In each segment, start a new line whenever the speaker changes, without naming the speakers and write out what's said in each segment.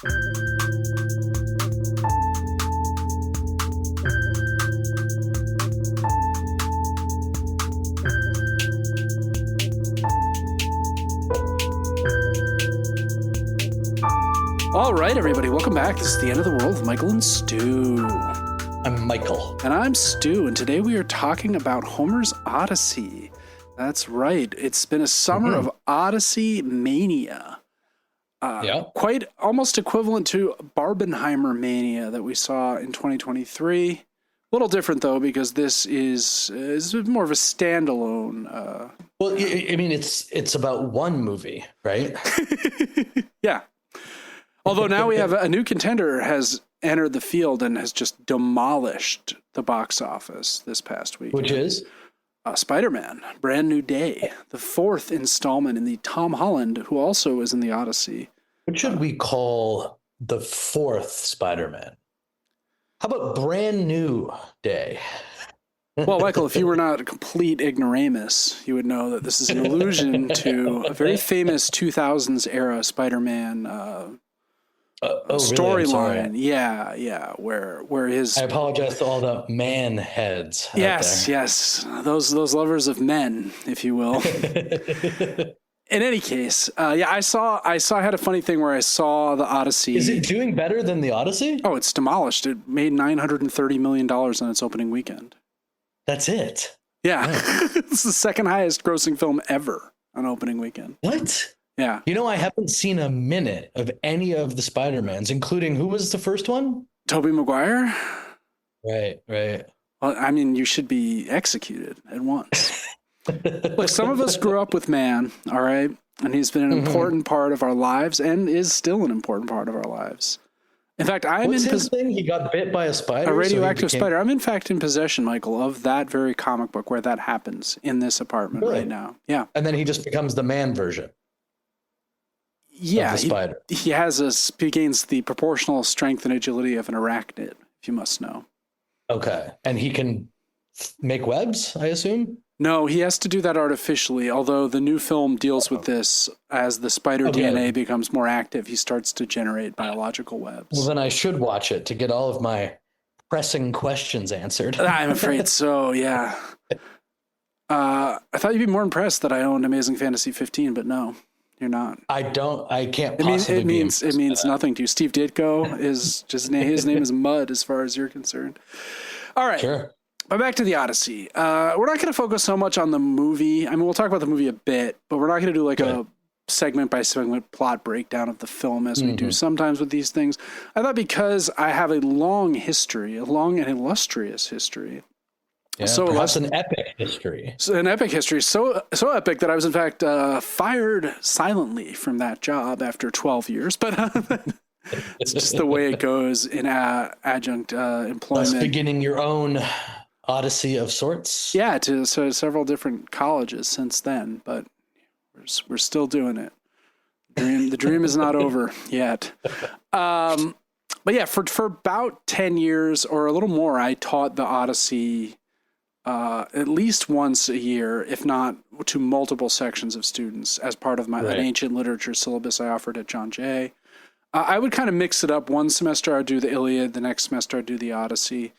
All right, everybody, welcome back. This is The End of the World with Michael and Stu.
I'm Michael.
And I'm Stu, and today we are talking about Homer's Odyssey. That's right. It's been a summer of Odyssey mania. Quite almost equivalent to Barbenheimer mania that we saw in 2023. A little different, though, because this is more of a standalone.
Well, I mean, it's about one movie, right?
Yeah. Although now we have a new contender has entered the field and has just demolished the box office this past week.
Which is?
Spider-Man, Brand New Day, the fourth installment in the Tom Holland, who also is in the Odyssey.
What should we call the fourth Spider-Man? How about Brand New Day?
Well, Michael, if you were not a complete ignoramus, you would know that this is an allusion to a very famous 2000s era Spider-Man storyline. Really? Yeah, where his.
I apologize to all the man heads.
Yes, those lovers of men, if you will. In any case, I had a funny thing where I saw the Odyssey.
Is it doing better than the Odyssey?
Oh, it's demolished. It made $930 million on its opening weekend.
That's it.
Yeah, it's the second highest grossing film ever on opening weekend.
What?
Yeah.
You know, I haven't seen a minute of any of the Spider-Mans, including who was the first one?
Tobey Maguire?
Right.
Well, I mean, you should be executed at once. Look, some of us grew up with Man, all right? And he's been an important part of our lives and is still an important part of our lives. In fact,
What's his thing? He got bit by a spider?
A radioactive spider. I'm in fact in possession, Michael, of that very comic book where that happens in this apartment right now. Yeah.
And then he just becomes the man version.
Yeah,
the spider.
He gains the proportional strength and agility of an arachnid, if you must know.
Okay. And he can make webs, I assume?
No, he has to do that artificially, although the new film deals with this as the spider DNA becomes more active. He starts to generate biological webs.
Well, then I should watch it to get all of my pressing questions answered.
I'm afraid so, yeah. I thought you'd be more impressed that I owned Amazing Fantasy 15, but no. You're not.
I can't possibly
it means nothing to you. Steve Ditko is just his name is mud as far as you're concerned. All right.
Sure.
But back to the Odyssey. We're not going to focus so much on the movie. I mean, we'll talk about the movie a bit, but we're not going to do like a segment by segment plot breakdown of the film as we do sometimes with these things. I thought because I have a long and illustrious history.
Yeah, so perhaps an epic history.
An epic history, so epic that I was in fact fired silently from that job after 12 years. But it's just the way it goes in adjunct employment.
Thus beginning your own Odyssey of sorts.
Yeah, to several different colleges since then, but we're still doing it. The dream is not over yet. But yeah, for about 10 years or a little more, I taught the Odyssey. At least once a year, if not to multiple sections of students as part of an ancient literature syllabus I offered at John Jay. I would kind of mix it up. One semester I'd do the Iliad, the next semester I'd do the Odyssey.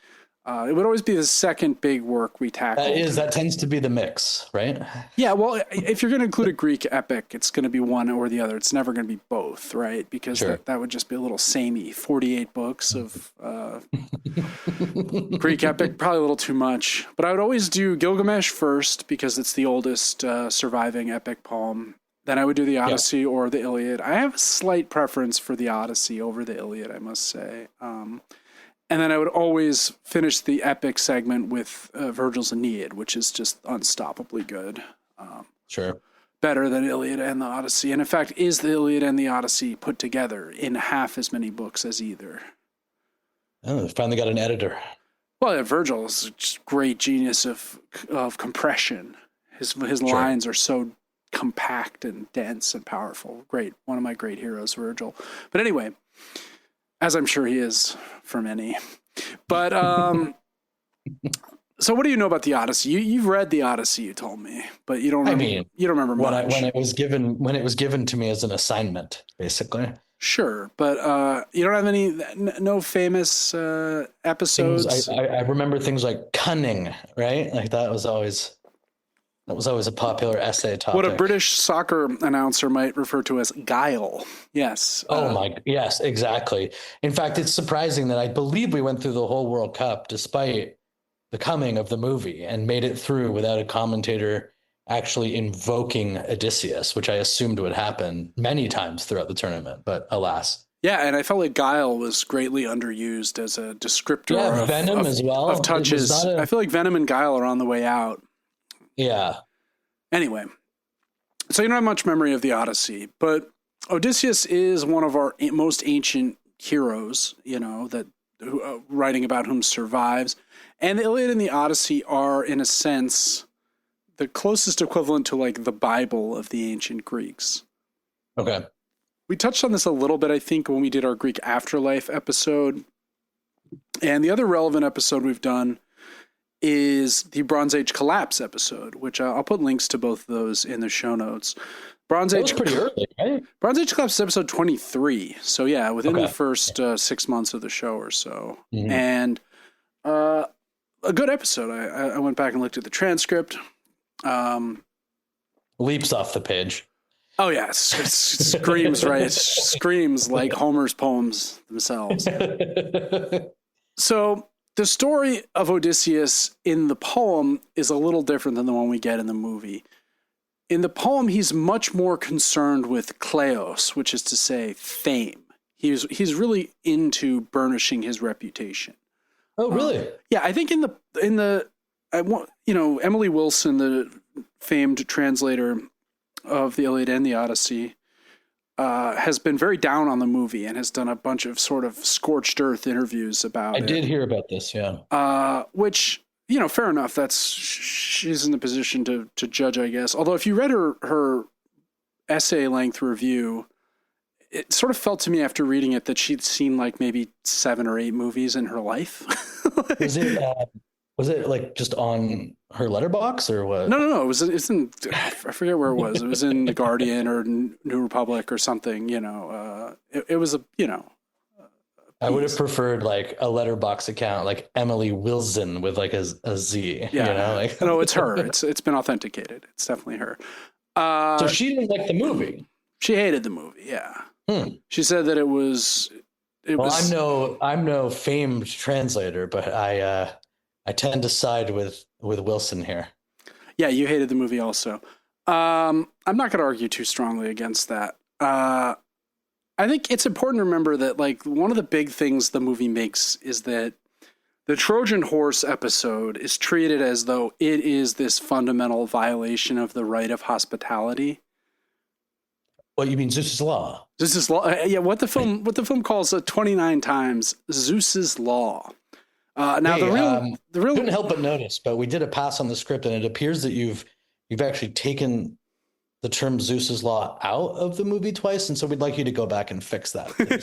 It would always be the second big work we tackled.
That tends to be the mix, right?
Yeah, well, if you're going to include a Greek epic, it's going to be one or the other. It's never going to be both, right? Because that would just be a little samey. 48 books of Greek epic, probably a little too much. But I would always do Gilgamesh first because it's the oldest surviving epic poem. Then I would do the Odyssey or the Iliad. I have a slight preference for the Odyssey over the Iliad, I must say. And then I would always finish the epic segment with Vergil's Aeneid, which is just unstoppably good. Better than Iliad and the Odyssey. And in fact, is the Iliad and the Odyssey put together in half as many books as either.
Oh, finally got an editor.
Well, yeah, Vergil is a great genius of compression. His lines are so compact and dense and powerful. Great. One of my great heroes, Vergil. But anyway, as I'm sure he is for many. But so what do you know about the Odyssey? You've read the Odyssey, you told me, but you don't remember. You don't remember much.
When it was given to me as an assignment, basically.
Sure, but you don't have any no famous episodes.
Things I remember things like cunning, right? Like that was always a popular essay topic.
What a British soccer announcer might refer to as guile. Yes.
Yes, exactly. In fact, it's surprising that I believe we went through the whole World Cup despite the coming of the movie and made it through without a commentator actually invoking Odysseus, which I assumed would happen many times throughout the tournament, but alas.
Yeah, and I felt like guile was greatly underused as a descriptor of
Venom as well.
Of touches. I feel like venom and guile are on the way out.
Yeah.
Anyway, so you don't have much memory of the Odyssey, but Odysseus is one of our most ancient heroes, writing about whom survives. And the Iliad and the Odyssey are, in a sense, the closest equivalent to like the Bible of the ancient Greeks.
Okay.
We touched on this a little bit, I think, when we did our Greek afterlife episode. And the other relevant episode we've done is the Bronze Age collapse episode, which I'll put links to both of those in the show notes. That was
pretty early, right?
Bronze Age collapse is episode 23. So yeah, within the first 6 months of the show or so. Mm-hmm. And a good episode. I went back and looked at the transcript.
Leaps off the page.
Oh yeah, it screams, right? It screams like Homer's poems themselves. So the story of Odysseus in the poem is a little different than the one we get in the movie. In the poem, he's much more concerned with kleos, which is to say fame. He's really into burnishing his reputation.
Oh, really?
Yeah, I think Emily Wilson, the famed translator of the Iliad and the Odyssey, has been very down on the movie and has done a bunch of sort of scorched earth interviews about it.
I did hear about this, yeah.
Which, fair enough. She's in the position to judge, I guess. Although if you read her essay length review, it sort of felt to me after reading it that she'd seen like maybe 7 or 8 movies in her life.
Was it like just on her letterbox or what?
No. It's in, I forget where it was. It was in The Guardian or New Republic or something, it was
I would have preferred like a letterbox account, like Emily Wilson with like a Z.
Yeah. No, it's her. It's been authenticated. It's definitely her.
So she didn't like the movie.
She hated the movie. Yeah. She said that it was.
I'm no famed translator, but I tend to side with Wilson here.
Yeah, you hated the movie also. I'm not going to argue too strongly against that. I think it's important to remember that like one of the big things the movie makes is that the Trojan horse episode is treated as though it is this fundamental violation of the right of hospitality.
What you mean, Zeus's law?
Zeus's law, yeah. What the film calls 29 times Zeus's law. Now the real
couldn't help but notice, but we did a pass on the script, and it appears that you've actually taken the term Zeus's law out of the movie twice, and so we'd like you to go back and fix that, please.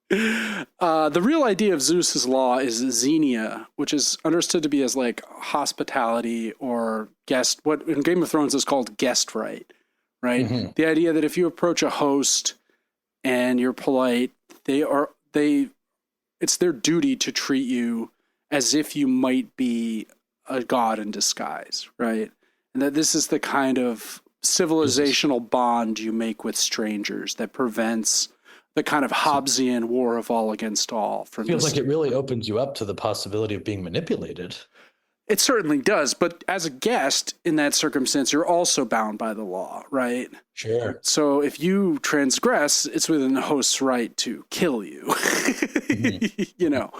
The real idea of Zeus's law is xenia, which is understood to be as like hospitality or guest. What in Game of Thrones is called guest right? Mm-hmm. The idea that if you approach a host and you're polite, it's their duty to treat you as if you might be a god in disguise, right? And that this is the kind of civilizational bond you make with strangers that prevents the kind of Hobbesian war of all against all.
Feels like it really opens you up to the possibility of being manipulated.
It certainly does, but as a guest in that circumstance, you're also bound by the law, right?
Sure.
So if you transgress, it's within the host's right to kill you, mm-hmm.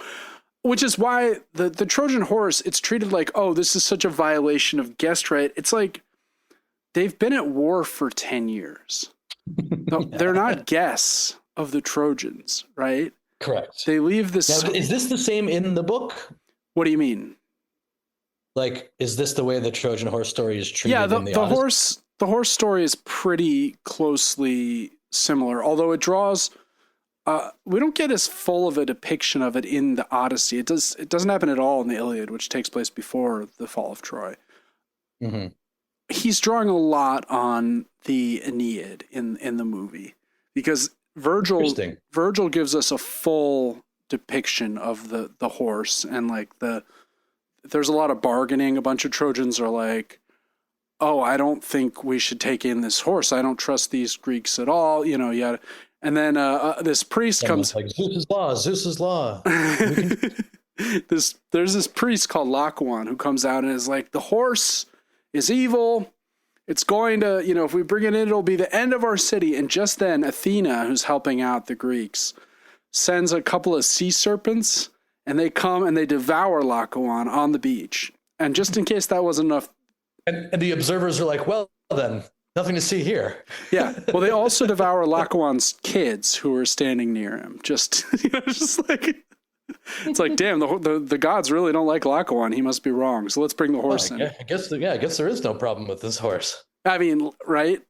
Which is why the Trojan horse, it's treated like, oh, this is such a violation of guest right. It's like they've been at war for 10 years. They're not guests of the Trojans, right?
Correct.
They leave this.
Now, is this the same in the book?
What do you mean?
Like, is this the way the Trojan horse story is treated? Yeah,
the horse story is pretty closely similar, although it draws. We don't get as full of a depiction of it in the Odyssey. It doesn't happen at all in the Iliad, which takes place before the fall of Troy. Mm-hmm. He's drawing a lot on the Aeneid in the movie because Virgil
Interesting.
Virgil gives us a full depiction of the horse, and like there's a lot of bargaining. A bunch of Trojans are like, oh, I don't think we should take in this horse. I don't trust these Greeks at all. Yeah. And then this priest comes
like Zeus's law, Zeus's law.
There's this priest called Laocoon who comes out and is like, the horse is evil. It's going to, if we bring it in, it'll be the end of our city. And just then Athena, who's helping out the Greeks, sends a couple of sea serpents, and they come and they devour Laocoon on the beach. And just in case that wasn't enough.
And the observers are like, well, then, nothing to see here.
Yeah. Well, they also devour Laocoon's kids who are standing near him. Just, just like, it's like, damn, the gods really don't like Laocoon. He must be wrong. So let's bring the horse in.
I guess there is no problem with this horse.
I mean, right?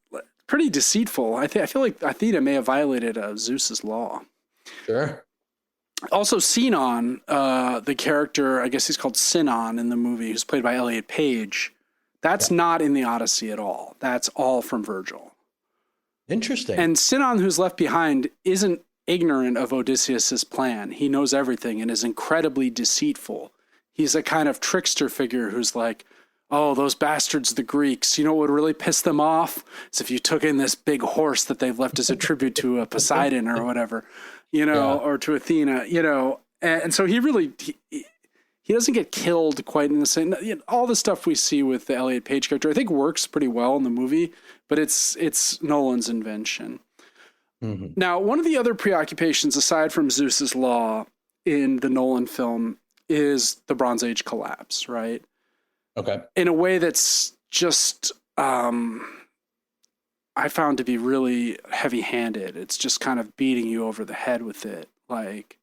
Pretty deceitful. I feel like Athena may have violated Zeus's law.
Sure.
Also, Sinon, the character, I guess he's called Sinon in the movie, who's played by Elliot Page. That's not in the Odyssey at all. That's all from Vergil.
Interesting.
And Sinon, who's left behind, isn't ignorant of Odysseus's plan. He knows everything and is incredibly deceitful. He's a kind of trickster figure who's like, oh, those bastards, the Greeks, what would really piss them off is if you took in this big horse that they've left as a tribute to Poseidon or whatever, or to Athena, and so he really, he doesn't get killed quite in the same, all the stuff we see with the Elliot Page character, I think works pretty well in the movie, but it's Nolan's invention. Mm-hmm. Now, one of the other preoccupations aside from Zeus's law in the Nolan film is the Bronze Age collapse, right?
Okay.
In a way that's just, I found to be really heavy-handed. It's just kind of beating you over the head with it. Like,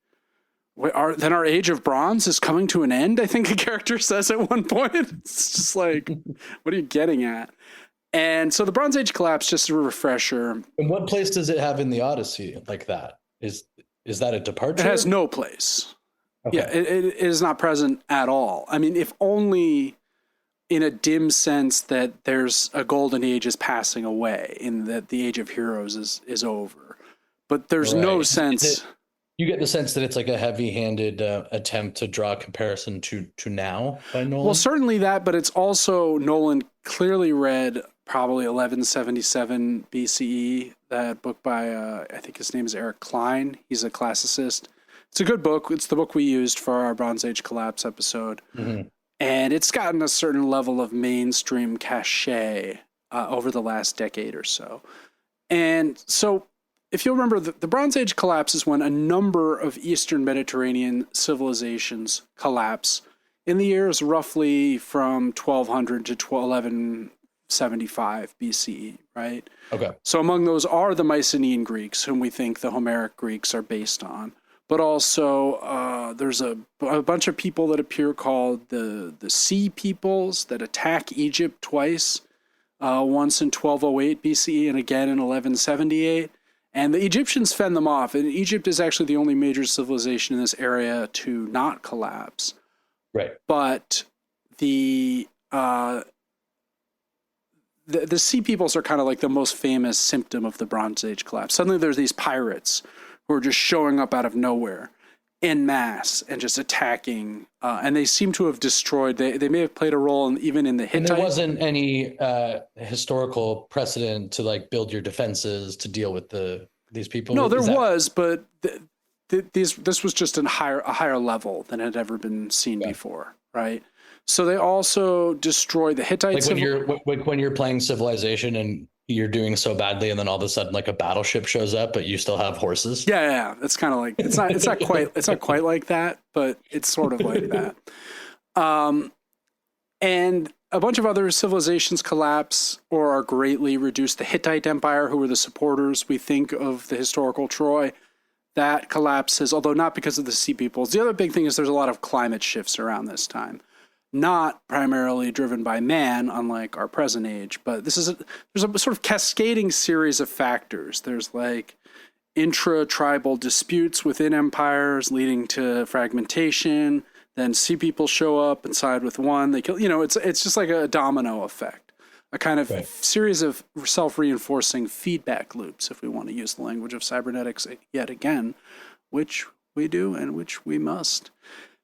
then our age of bronze is coming to an end, I think a character says at one point. It's just like, what are you getting at? And so the Bronze Age collapse, just a refresher.
And what place does it have in the Odyssey like that? Is that a departure?
It has no place.
Okay.
Yeah, it is not present at all. I mean, if only in a dim sense that there's a golden age is passing away, in that the age of heroes is over. But there's no sense.
You get the sense that it's like a heavy-handed attempt to draw a comparison to now by Nolan? Well,
certainly that, but it's also Nolan clearly read probably 1177 BCE, that book by, I think his name is Eric Klein. He's a classicist. It's a good book. It's the book we used for our Bronze Age collapse episode. Mm-hmm. And it's gotten a certain level of mainstream cachet over the last decade or so. And so if you'll remember, the Bronze Age collapse is when a number of Eastern Mediterranean civilizations collapse in the years roughly from 1200 to 1175 BCE, right?
Okay.
So among those are the Mycenaean Greeks, whom we think the Homeric Greeks are based on. But also there's a bunch of people that appear called the Sea Peoples that attack Egypt twice, once in 1208 BCE and again in 1178. And the Egyptians fend them off. And Egypt is actually the only major civilization in this area to not collapse.
Right.
But the Sea Peoples are kind of like the most famous symptom of the Bronze Age collapse. Suddenly there's these pirates who are just showing up out of nowhere en masse and just attacking. And they seem to have destroyed, they may have played a role even in the Hittite.
And there wasn't any historical precedent to like build your defenses to deal with these people?
No, there was, but this was just a higher level than had ever been seen before, right? So they also destroyed the Hittites.
Like when you're playing Civilization and you're doing so badly, and then all of a sudden like a battleship shows up, but you still have horses.
Yeah. It's kind of like it's not quite like that, but it's sort of like that. And a bunch of other civilizations collapse or are greatly reduced. The Hittite Empire, who were the supporters, we think, of the historical Troy, that collapses, although not because of the Sea Peoples. The other big thing is there's a lot of climate shifts around this time. Not primarily driven by man, unlike our present age, but there's a sort of cascading series of factors. There's like intra-tribal disputes within empires leading to fragmentation. Then Sea People show up and side with one. They kill. It's just like a domino effect a kind of
Right.
series of self-reinforcing feedback loops, if we want to use the language of cybernetics yet again, which we do and which we must.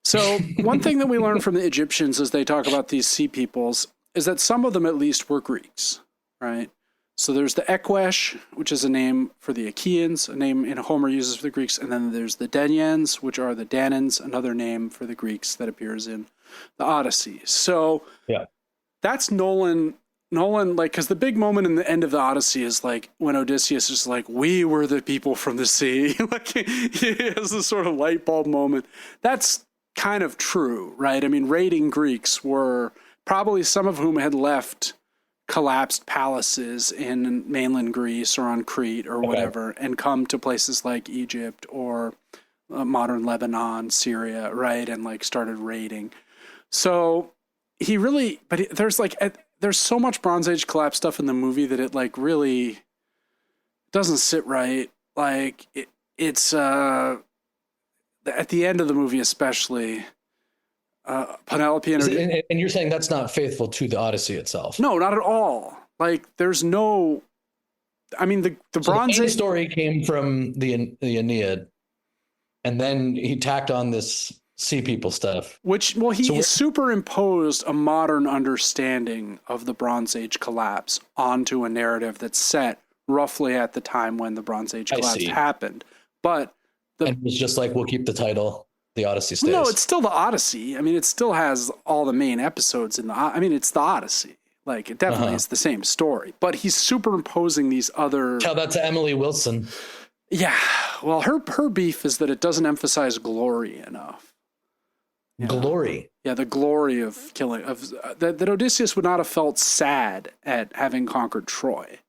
So one thing that we learn from the Egyptians as they talk about these sea peoples is that some of them at least were Greeks, right? So there's the Ekwesh, which is a name for the Achaeans, a name in Homer uses for the Greeks, and then there's the Danyans, which are the Danans, another name for the Greeks that appears in the Odyssey. So
Yeah.
that's Nolan, like, because the big moment in the end of the Odyssey is like when Odysseus is like, we were the people from the sea. Like, he has this sort of light bulb moment. That's kind of true, right? I mean, raiding Greeks were probably some of whom had left collapsed palaces in mainland Greece or on Crete or whatever, and come to places like Egypt or modern Lebanon, Syria, right? And like started raiding. So he really, but there's so much Bronze Age collapse stuff in the movie that it like really doesn't sit right. Like it's at the end of the movie, especially, Penelope
and you're saying that's not faithful to the Odyssey itself?
No, not at all. Like there's no, I mean, the Bronze Age
story came from the Aeneid, and then he tacked on this sea people stuff.
He superimposed a modern understanding of the Bronze Age collapse onto a narrative that's set roughly at the time when the Bronze Age collapse happened. But
and it was just like, we'll keep the title, The Odyssey stays.
No, it's still the Odyssey. I mean, it still has all the main episodes it's the Odyssey. Like, it definitely is the same story. But he's superimposing these other...
Tell that to Emily Wilson.
Yeah. Well, her beef is that it doesn't emphasize glory enough.
Glory?
Yeah, the glory of killing... that Odysseus would not have felt sad at having conquered Troy.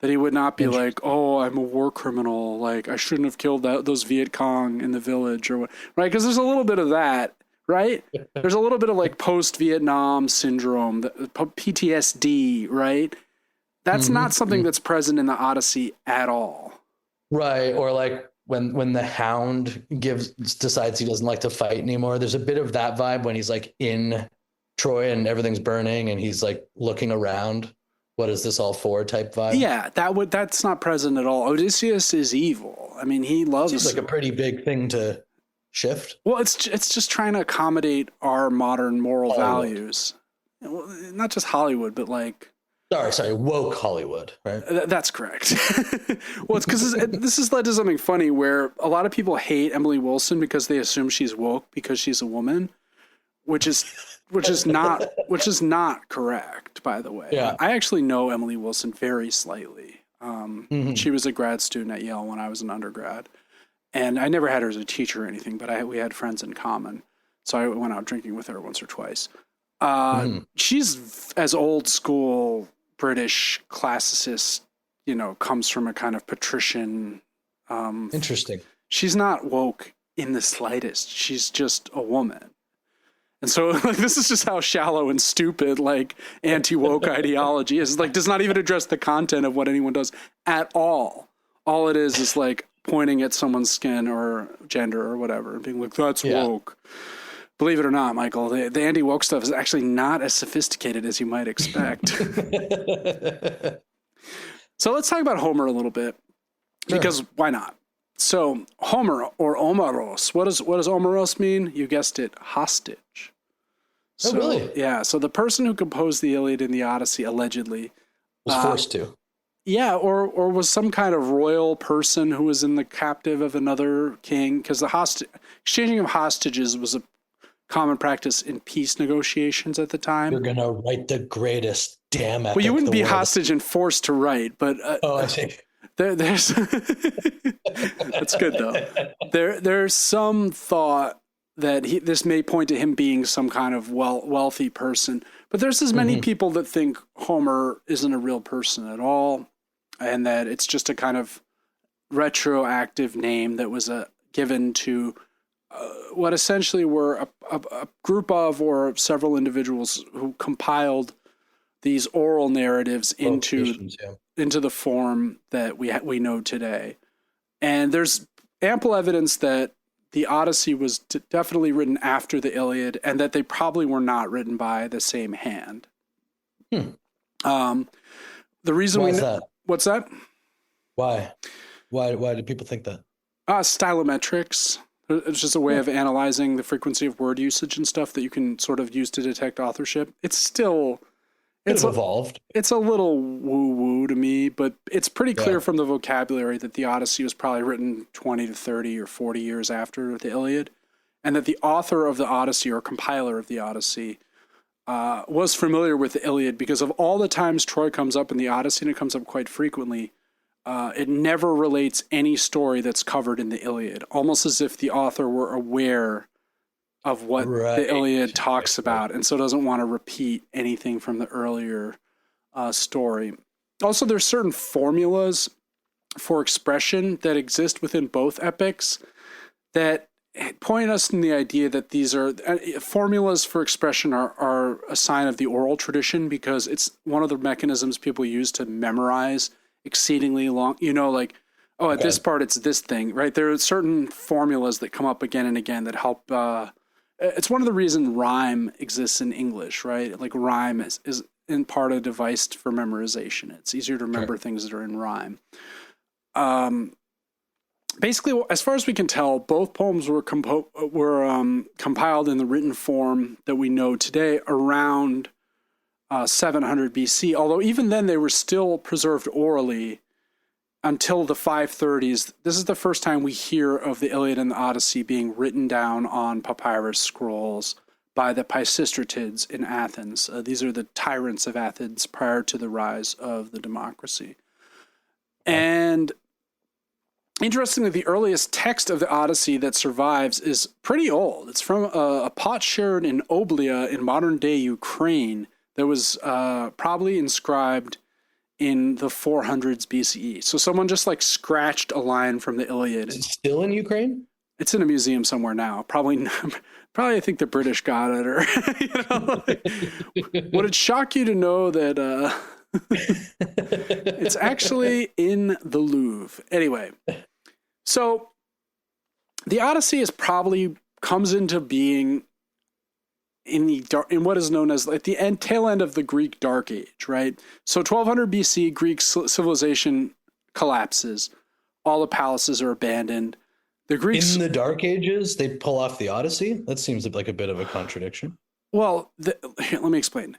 That he would not be like, oh, I'm a war criminal. Like, I shouldn't have killed those Viet Cong in the village or what, right? Because there's a little bit of that, right? There's a little bit of like post-Vietnam syndrome, PTSD, right? That's not something that's present in the Odyssey at all.
Right. Or like when the Hound decides he doesn't like to fight anymore. There's a bit of that vibe when he's like in Troy and everything's burning and he's like looking around. What is this all for type vibe?
Yeah, that's not present at all. Odysseus is evil. I mean, he loves...
Seems like a pretty big thing to shift.
Well, it's just trying to accommodate our modern moral values. Well, not just Hollywood, but like...
Sorry, woke Hollywood, right?
That's correct. Well, it's because this has led to something funny where a lot of people hate Emily Wilson because they assume she's woke because she's a woman, which is not correct, by the way.
Yeah.
I actually know Emily Wilson very slightly. She was a grad student at Yale when I was an undergrad, and I never had her as a teacher or anything, but we had friends in common, so I went out drinking with her once or twice. She's as old school British classicist, comes from a kind of patrician.
Interesting.
She's not woke in the slightest. She's just a woman. And so like, this is just how shallow and stupid like anti-woke ideology is. Like, does not even address the content of what anyone does at all. All it is like pointing at someone's skin or gender or whatever and being like, that's woke. Believe it or not, Michael, the anti-woke stuff is actually not as sophisticated as you might expect. So let's talk about Homer a little bit, because why not? So Homer, or Omeros, what does Omeros mean? You guessed it, hostage. So,
really?
Yeah, so the person who composed the Iliad and the Odyssey allegedly
was forced to.
Yeah, or was some kind of royal person who was in the captive of another king, because the exchanging of hostages was a common practice in peace negotiations at the time.
You're gonna write the greatest damn epic.
Well, you wouldn't be hostage and forced to write, but
I see.
There's that's good though. There's some thought that this may point to him being some kind of wealthy person, but there's as many people that think Homer isn't a real person at all, and that it's just a kind of retroactive name that was given to what essentially were a group of or several individuals who compiled these oral narratives into the form that we know today. And there's ample evidence that the Odyssey was definitely written after the Iliad, and that they probably were not written by the same hand. Um, the reason
Why is that?
what's that?
Why? Why do people think that?
Stylometrics. It's just a way of analyzing the frequency of word usage and stuff that you can sort of use to detect authorship. It's
Evolved.
It's a little woo-woo to me, but it's pretty clear from the vocabulary that the Odyssey was probably written 20 to 30 or 40 years after the Iliad, and that the author of the Odyssey, or compiler of the Odyssey, was familiar with the Iliad, because of all the times Troy comes up in the Odyssey, and it comes up quite frequently, it never relates any story that's covered in the Iliad, almost as if the author were aware of what the Iliad talks about, and so doesn't want to repeat anything from the earlier story. Also, there's certain formulas for expression that exist within both epics that point us in the idea that these are formulas for expression are a sign of the oral tradition, because it's one of the mechanisms people use to memorize exceedingly long, at this part it's this thing, right? There are certain formulas that come up again and again that help. It's one of the reasons rhyme exists in English, right? Like rhyme is in part a device for memorization. It's easier to remember things that are in rhyme. Basically, as far as we can tell, both poems were compiled in the written form that we know today around 700 BC, although even then they were still preserved orally until the 530s. This is the first time we hear of the Iliad and the Odyssey being written down on papyrus scrolls by the Pisistratids in Athens. These are the tyrants of Athens prior to the rise of the democracy. And interestingly, the earliest text of the Odyssey that survives is pretty old. It's from a potsherd in Oblia in modern-day Ukraine that was probably inscribed in the 400s BCE. So someone just scratched a line from the Iliad.
Is it still in Ukraine?
It's in a museum somewhere now. Probably I think the British got it, or would it shock you to know that it's actually in the Louvre? Anyway, so the Odyssey probably comes into being in what is known as the tail end of the Greek Dark Age, right? So 1200 BC, Greek civilization collapses. All the palaces are abandoned. The Greeks,
in the Dark Ages, they pull off the Odyssey? That seems like a bit of a contradiction.
Well, here, let me explain.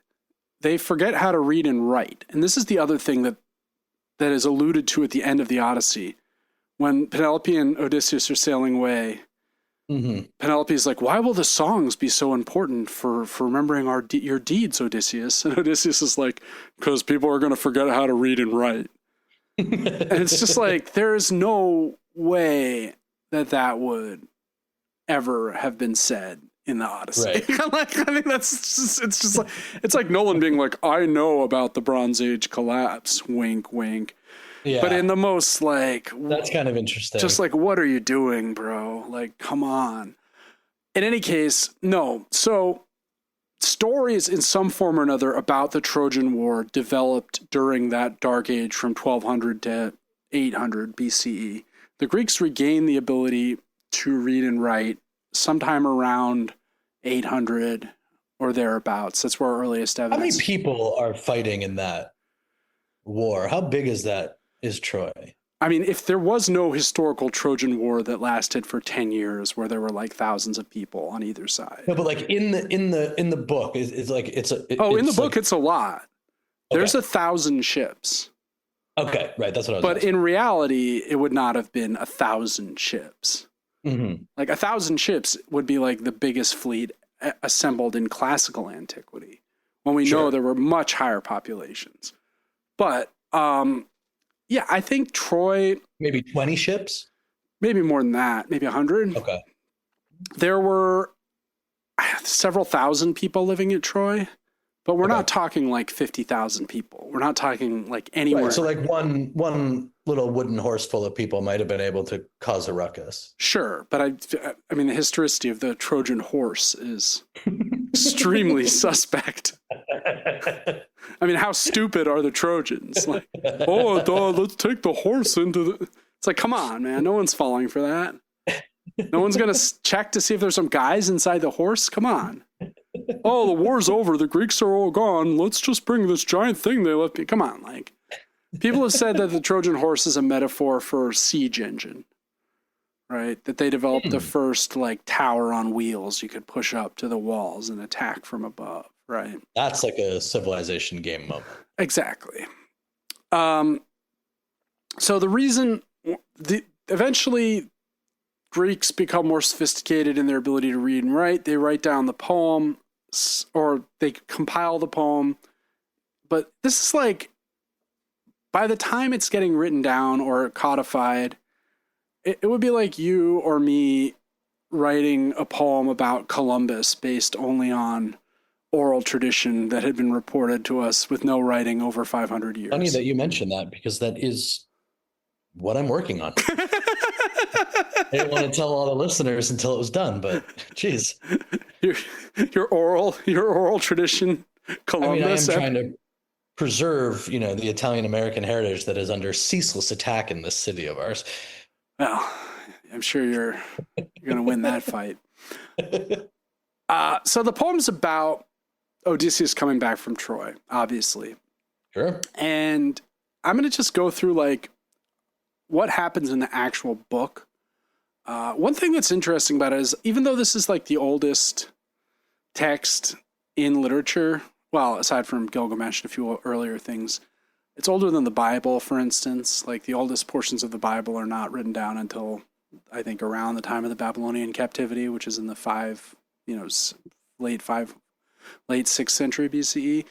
They forget how to read and write. And this is the other thing that is alluded to at the end of the Odyssey. When Penelope and Odysseus are sailing away, Penelope's like, why will the songs be so important for remembering your deeds, Odysseus? And Odysseus is like, because people are going to forget how to read and write. And it's just there is no way that would ever have been said in the Odyssey.
Right.
I think it's like Nolan being like, I know about the Bronze Age collapse, wink, wink. Yeah. But in the most
that's kind of interesting.
Just what are you doing, bro? Come on. In any case, no. So stories in some form or another about the Trojan War developed during that Dark Age from 1200 to 800 BCE. The Greeks regained the ability to read and write sometime around 800 or thereabouts. That's where our earliest evidence.
How many people are fighting in that war? How big is Troy?
I mean, if there was no historical Trojan War that lasted for 10 years, where there were thousands of people on either side.
No, but in the book, in the
book, it's a lot. Okay. There's 1,000 ships.
Okay, right. That's what I was.
But
asking.
In reality, it would not have been 1,000 ships. Mm-hmm. 1,000 ships would be the biggest fleet assembled in classical antiquity, when we know there were much higher populations. But yeah, I think Troy...
Maybe 20 ships?
Maybe more than that. Maybe 100.
Okay.
There were several thousand people living at Troy, but we're not talking 50,000 people. We're not talking anywhere.
Right, so one little wooden horse full of people might have been able to cause a ruckus.
Sure, but I mean, the historicity of the Trojan horse is extremely suspect. I mean, how stupid are the Trojans? Let's take the horse into the... It's come on, man. No one's falling for that. No one's going to check to see if there's some guys inside the horse. Come on. oh, the war's over. The Greeks are all gone. Let's just bring this giant thing they left me. Come on, like, people have said that the Trojan horse is a metaphor for siege engine, right? That they developed the first like tower on wheels you could push up to the walls and attack from above, right?
That's like a Civilization game moment.
Exactly. So the reason eventually Greeks become more sophisticated in their ability to read and write, they write down the poem or they compile the poem. But this is like, by the time it's getting written down or codified, it would be like you or me writing a poem about Columbus based only on oral tradition that had been reported to us with no writing over 500 years.
Funny that you mentioned that, because that is what I'm working on. I didn't want to tell all the listeners until it was done, but geez.
Your oral tradition, Columbus.
I am trying to preserve, the Italian American heritage that is under ceaseless attack in this city of ours.
Well, I'm sure you're going to win that fight. So the poem's about Odysseus coming back from Troy, obviously.
Sure.
And I'm going to just go through like what happens in the actual book. One thing that's interesting about it is, even though this is like the oldest text in literature, well, aside from Gilgamesh and a few earlier things, it's older than the Bible, for instance. Like the oldest portions of the Bible are not written down until, I think, around the time of the Babylonian captivity, which is in the late 6th century BCE.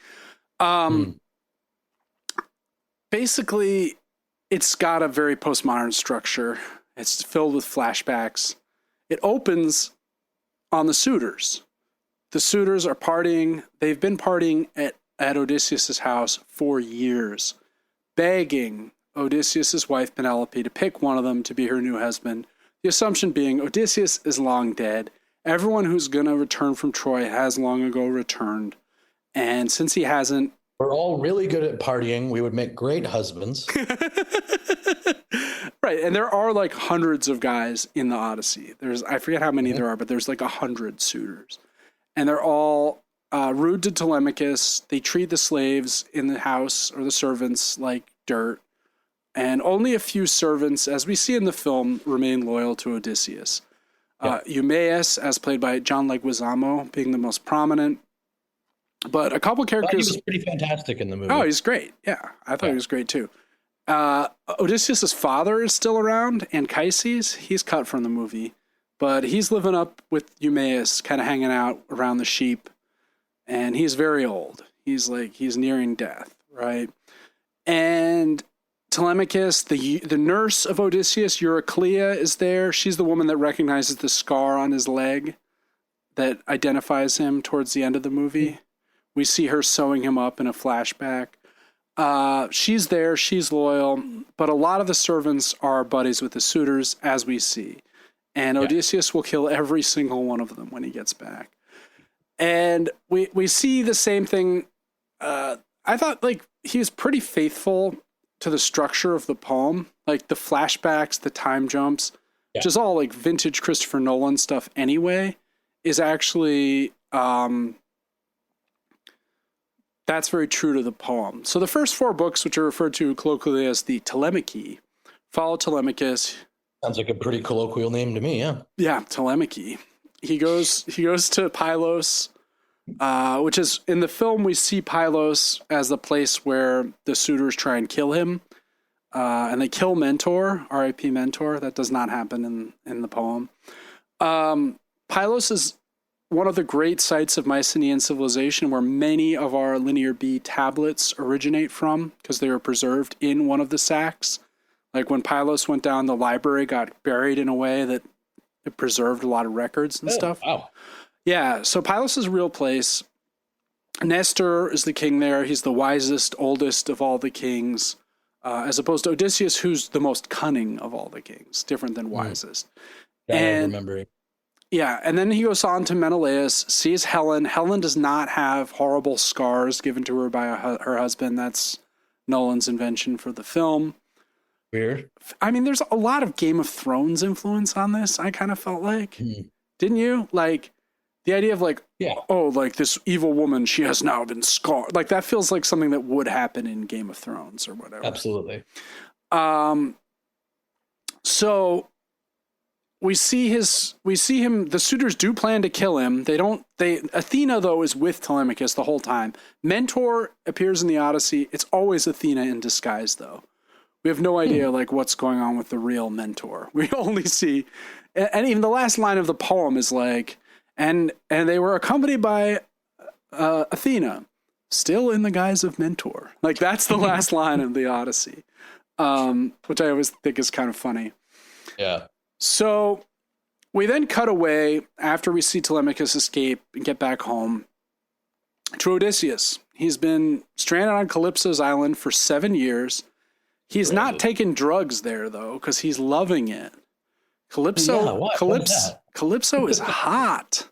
Basically, it's got a very postmodern structure. It's filled with flashbacks. It opens on the suitors. The suitors are partying. They've been partying at Odysseus' house for years, begging Odysseus' wife Penelope to pick one of them to be her new husband. The assumption being Odysseus is long dead. Everyone who's going to return from Troy has long ago returned. And since he hasn't...
We're all really good at partying. We would make great husbands.
Right. And there are like hundreds of guys in the Odyssey. I forget how many there are, but there's like 100 suitors. And they're all rude to Telemachus. They treat the slaves in the house or the servants like dirt. And only a few servants, as we see in the film, remain loyal to Odysseus. Eumaeus, as played by John Leguizamo, being the most prominent. But a couple characters...
He was pretty fantastic in the movie.
Oh, he's great. Yeah, I thought he was great too. Odysseus' father is still around, Anchises. He's cut from the movie. But he's living up with Eumaeus, kind of hanging out around the sheep. And he's very old. He's nearing death, right? And Telemachus, the nurse of Odysseus, Euryclea, is there. She's the woman that recognizes the scar on his leg that identifies him towards the end of the movie. We see her sewing him up in a flashback. She's there. She's loyal. But a lot of the servants are buddies with the suitors, as we see. And Odysseus will kill every single one of them when he gets back. And we see the same thing. I thought like he was pretty faithful to the structure of the poem, like the flashbacks, the time jumps, which is all like vintage Christopher Nolan stuff anyway, is actually, that's very true to the poem. So the first 4 books, which are referred to colloquially as the Telemachy, follow Telemachus.
Sounds like a pretty colloquial name to me, yeah.
Yeah, Telemachy. He goes to Pylos, which is, in the film, we see Pylos as the place where the suitors try and kill him. And they kill Mentor, R.I.P. Mentor. That does not happen in the poem. Pylos is one of the great sites of Mycenaean civilization where many of our Linear B tablets originate from, because they were preserved in one of the sacks. Like when Pylos went down, the library got buried in a way that it preserved a lot of records and stuff.
Wow.
Yeah, so Pylos is a real place. Nestor is the king there. He's the wisest, oldest of all the kings, as opposed to Odysseus, who's the most cunning of all the kings, different than wisest.
Yeah, I remember it.
Yeah, and then he goes on to Menelaus, sees Helen. Helen does not have horrible scars given to her by her husband. That's Nolan's invention for the film.
Weird.
I mean, there's a lot of Game of Thrones influence on this, I kind of felt like. Didn't you? Like, The idea of like,
Yeah.
oh, like this evil woman, she has now been scarred. Like that feels like something that would happen in Game of Thrones or whatever.
Absolutely.
So we see him, the suitors do plan to kill him. Athena though is with Telemachus the whole time. Mentor appears in the Odyssey. It's always Athena in disguise though. We have no idea like what's going on with the real Mentor. We only see, and even the last line of the poem is like, and they were accompanied by Athena, still in the guise of Mentor. Like that's the last line of the Odyssey, which I always think is kind of funny.
Yeah.
So we then cut away after we see Telemachus escape and get back home to Odysseus. He's been stranded on Calypso's island for 7 years. He's not taking drugs there though, because he's loving it. Calypso is hot.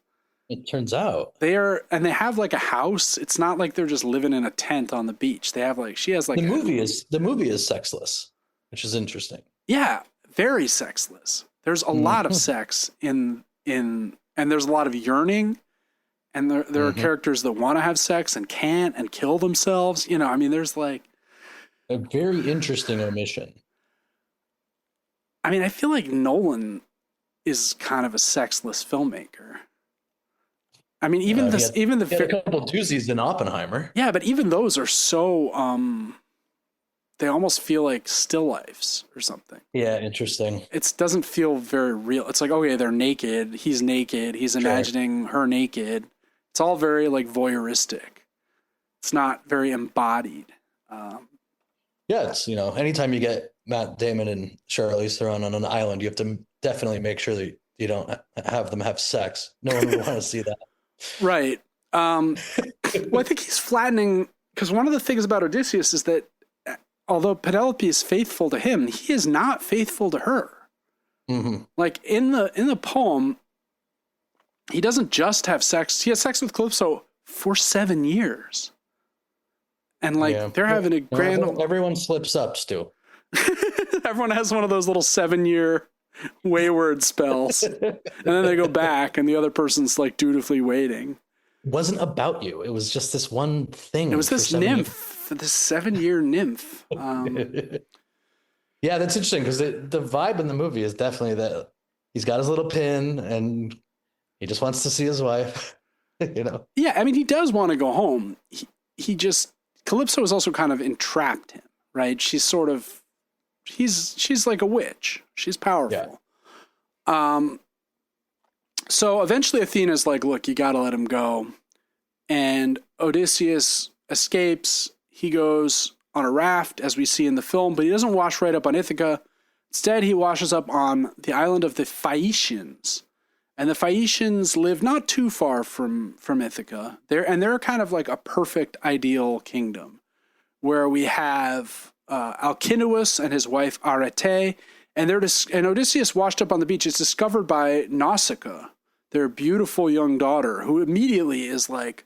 It turns out
they have like a house. It's not like they're just living in a tent on the beach. They have like, she has like
the movie is sexless, which is interesting.
Yeah, very sexless. There's a lot of sex in and there's a lot of yearning, and there are characters that want to have sex and can't and kill themselves. You know, I mean, there's like
a very interesting omission.
I mean, I feel like Nolan is kind of a sexless filmmaker. I mean, even a
couple doozies in Oppenheimer.
Yeah, but even those are so they almost feel like still lifes or something.
Yeah, interesting.
It doesn't feel very real. It's like, okay, they're naked. He's imagining her naked. It's all very like voyeuristic. It's not very embodied.
Yeah, it's, anytime you get Matt Damon and Charlize Theron on an island, you have to definitely make sure that you don't have them have sex. No one would want to see that.
Right. Well, I think he's flattening, because one of the things about Odysseus is that although Penelope is faithful to him, he is not faithful to her. Mm-hmm. Like in the poem, he doesn't just have sex. He has sex with Calypso for 7 years. And like they're having a grand...
Everyone slips up, Stu.
Everyone has one of those little 7-year wayward spells. And then they go back and the other person's like dutifully waiting.
It wasn't about you. It was just this one thing.
It was this nymph, this 7-year nymph.
Yeah, that's interesting, because the vibe in the movie is definitely that he's got his little pin and he just wants to see his wife.
Yeah, I mean, he does want to go home. He just... Calypso has also kind of entrapped him, right? She's sort of... She's like a witch. She's powerful. Yeah. So eventually Athena's like, look, you got to let him go. And Odysseus escapes. He goes on a raft, as we see in the film, but he doesn't wash right up on Ithaca. Instead, he washes up on the island of the Phaeacians. And the Phaeacians live not too far from Ithaca. They're kind of like a perfect ideal kingdom, where we have Alcinous and his wife Arete, and Odysseus, washed up on the beach, is discovered by Nausicaa, their beautiful young daughter, who immediately is like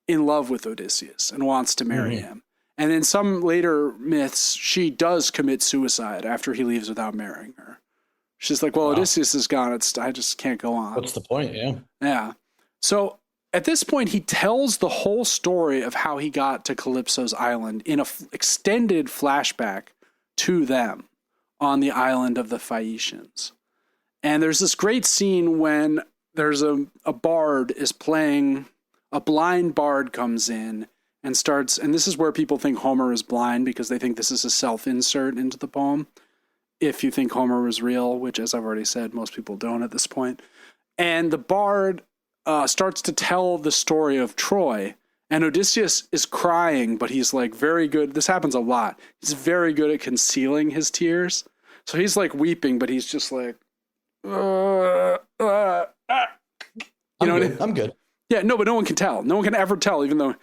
in love with Odysseus and wants to marry him. And in some later myths, she does commit suicide after he leaves without marrying her. She's like, well, Odysseus is gone. I just can't go on.
What's the point? Yeah.
Yeah. So at this point, he tells the whole story of how he got to Calypso's island in an extended flashback to them on the island of the Phaeacians. And there's this great scene when there's a bard is playing, a blind bard comes in and starts, and this is where people think Homer is blind, because they think this is a self-insert into the poem. If you think Homer was real, which, as I've already said, most people don't at this point. And the bard starts to tell the story of Troy, and Odysseus is crying, but he's like very good. This happens a lot. He's very good at concealing his tears. So he's like weeping, but he's just like, I'm
good.
Yeah, no, but no one can tell. No one can ever tell, even though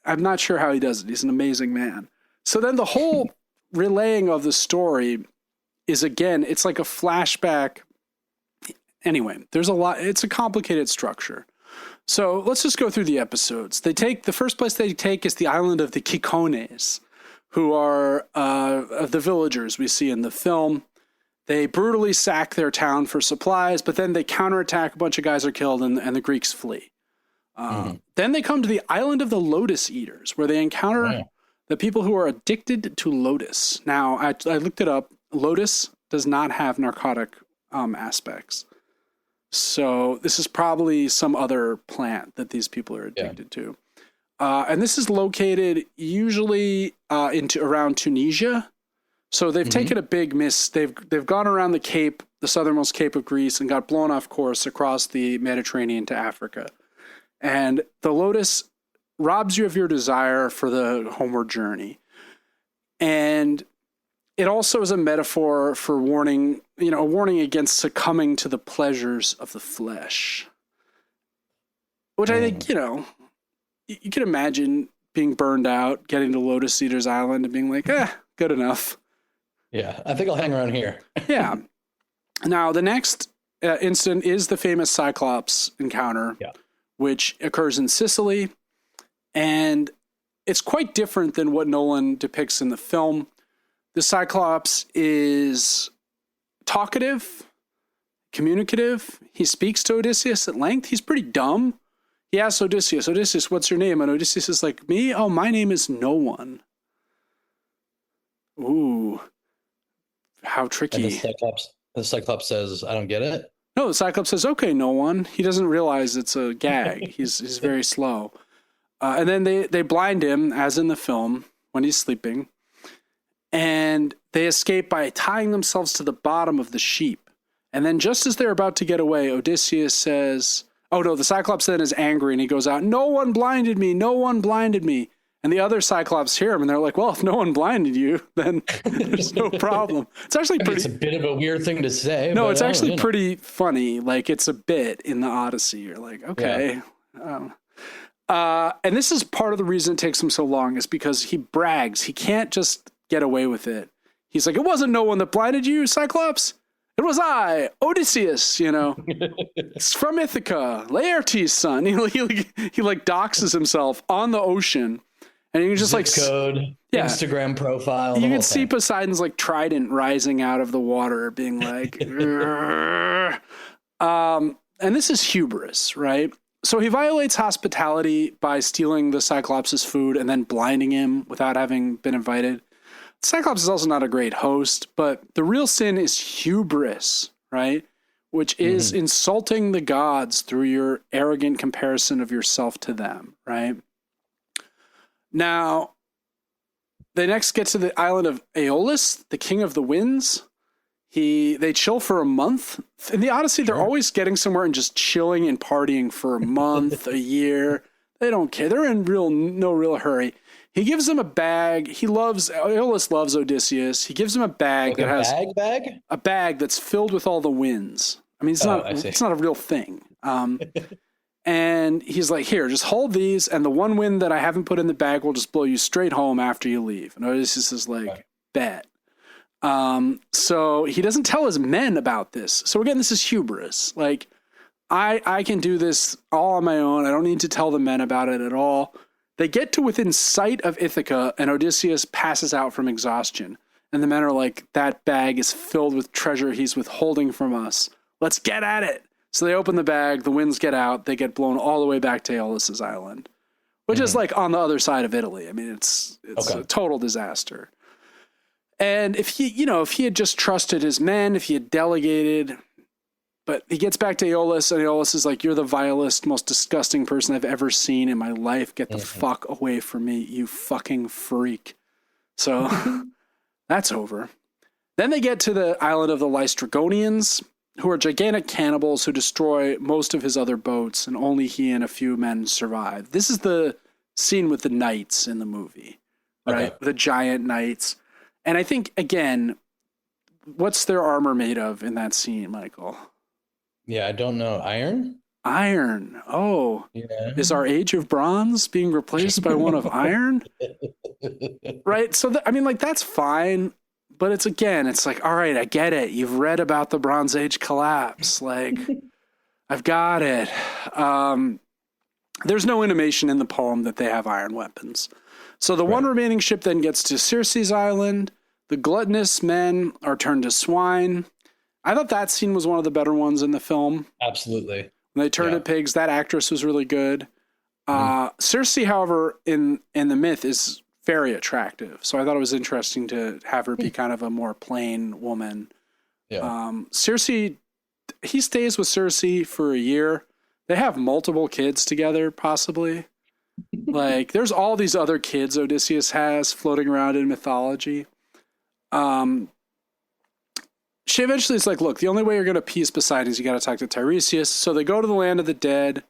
I'm not sure how he does it. He's an amazing man. So then the whole relaying of the story is, again, it's like a flashback. Anyway, there's a lot. It's a complicated structure. So let's just go through the episodes. The first place they take is the island of the Cicones, who are the villagers we see in the film. They brutally sack their town for supplies, but then they counterattack. A bunch of guys are killed, and the Greeks flee. Then they come to the island of the Lotus Eaters, where they encounter the people who are addicted to lotus. Now, I looked it up. Lotus does not have narcotic aspects. So this is probably some other plant that these people are addicted to. And this is located usually around Tunisia. So they've taken a big miss. They've gone around the Cape, the southernmost Cape of Greece, and got blown off course across the Mediterranean to Africa. And the lotus robs you of your desire for the homeward journey. And it also is a metaphor for warning, a warning against succumbing to the pleasures of the flesh. Which I think, you can imagine being burned out, getting to Lotus Eaters Island and being like, good enough.
Yeah, I think I'll hang around here.
Yeah. Now, the next incident is the famous Cyclops encounter, which occurs in Sicily. And it's quite different than what Nolan depicts in the film. The Cyclops is talkative, communicative. He speaks to Odysseus at length. He's pretty dumb. He asks Odysseus, what's your name? And Odysseus is like, me? Oh, my name is no one. Ooh, how tricky.
And the Cyclops says, I don't get it.
No, the Cyclops says, okay, no one. He doesn't realize it's a gag. He's very slow. And then they blind him, as in the film, when he's sleeping. And they escape by tying themselves to the bottom of the sheep. And then just as they're about to get away, Odysseus says, oh no, the Cyclops then is angry and he goes out, no one blinded me, no one blinded me. And the other Cyclops hear him and they're like, well, if no one blinded you, then there's no problem. It's actually pretty...
It's a bit of a weird thing to say.
No, it's actually pretty funny. Like, it's a bit in the Odyssey. You're like, okay. Yeah. And this is part of the reason it takes him so long is because he brags. He can't just get away with it. He's like, it wasn't no one that blinded you, Cyclops. It was I, Odysseus, It's from Ithaca, Laertes' son. He doxes himself on the ocean. And you can just
code, Instagram profile.
You can see Poseidon's trident rising out of the water, being like, and this is hubris, right? So he violates hospitality by stealing the Cyclops' food and then blinding him without having been invited. Cyclops is also not a great host, but the real sin is hubris, right? Which is insulting the gods through your arrogant comparison of yourself to them, right? Now, they next get to the island of Aeolus, the king of the winds. They chill for a month. In the Odyssey, they're always getting somewhere and just chilling and partying for a month, a year. They don't care. They're in no real hurry. He gives them a bag. Aeolus loves Odysseus. He gives him a bag that has a bag that's filled with all the winds. I mean, it's not a real thing. And he's like, here, just hold these, and the one wind that I haven't put in the bag will just blow you straight home after you leave. And Odysseus is like, bet. So he doesn't tell his men about this. So again, this is hubris. Like, I can do this all on my own. I don't need to tell the men about it at all. They get to within sight of Ithaca, and Odysseus passes out from exhaustion. And the men are like, that bag is filled with treasure he's withholding from us. Let's get at it. So they open the bag, the winds get out, they get blown all the way back to Aeolus' island, which is on the other side of Italy. I mean, it's a total disaster. And if he had just trusted his men, if he had delegated, but he gets back to Aeolus, and Aeolus is like, you're the vilest, most disgusting person I've ever seen in my life. Get the fuck away from me, you fucking freak. So that's over. Then they get to the island of the Lystragonians, who are gigantic cannibals who destroy most of his other boats, and only he and a few men survive. This is the scene with the knights in the movie, right? The giant knights. And I think, again, what's their armor made of in that scene, Michael?
Yeah, I don't know. Iron?
Iron. Oh,
yeah.
Is our age of bronze being replaced by one of iron? Right? So, that's fine. But it's like, all right, I get it. You've read about the Bronze Age collapse. Like, I've got it. There's no intimation in the poem that they have iron weapons. So the one remaining ship then gets to Circe's island. The gluttonous men are turned to swine. I thought that scene was one of the better ones in the film.
Absolutely.
When they turned to pigs, that actress was really good. Circe, however, in the myth is very attractive. So I thought it was interesting to have her be kind of a more plain woman.
Yeah.
Circe, he stays with Circe for a year. They have multiple kids together, possibly. Like, there's all these other kids Odysseus has floating around in mythology. She eventually is like, look, the only way you're going to appease Poseidon is you got to talk to Tiresias. So they go to the land of the dead.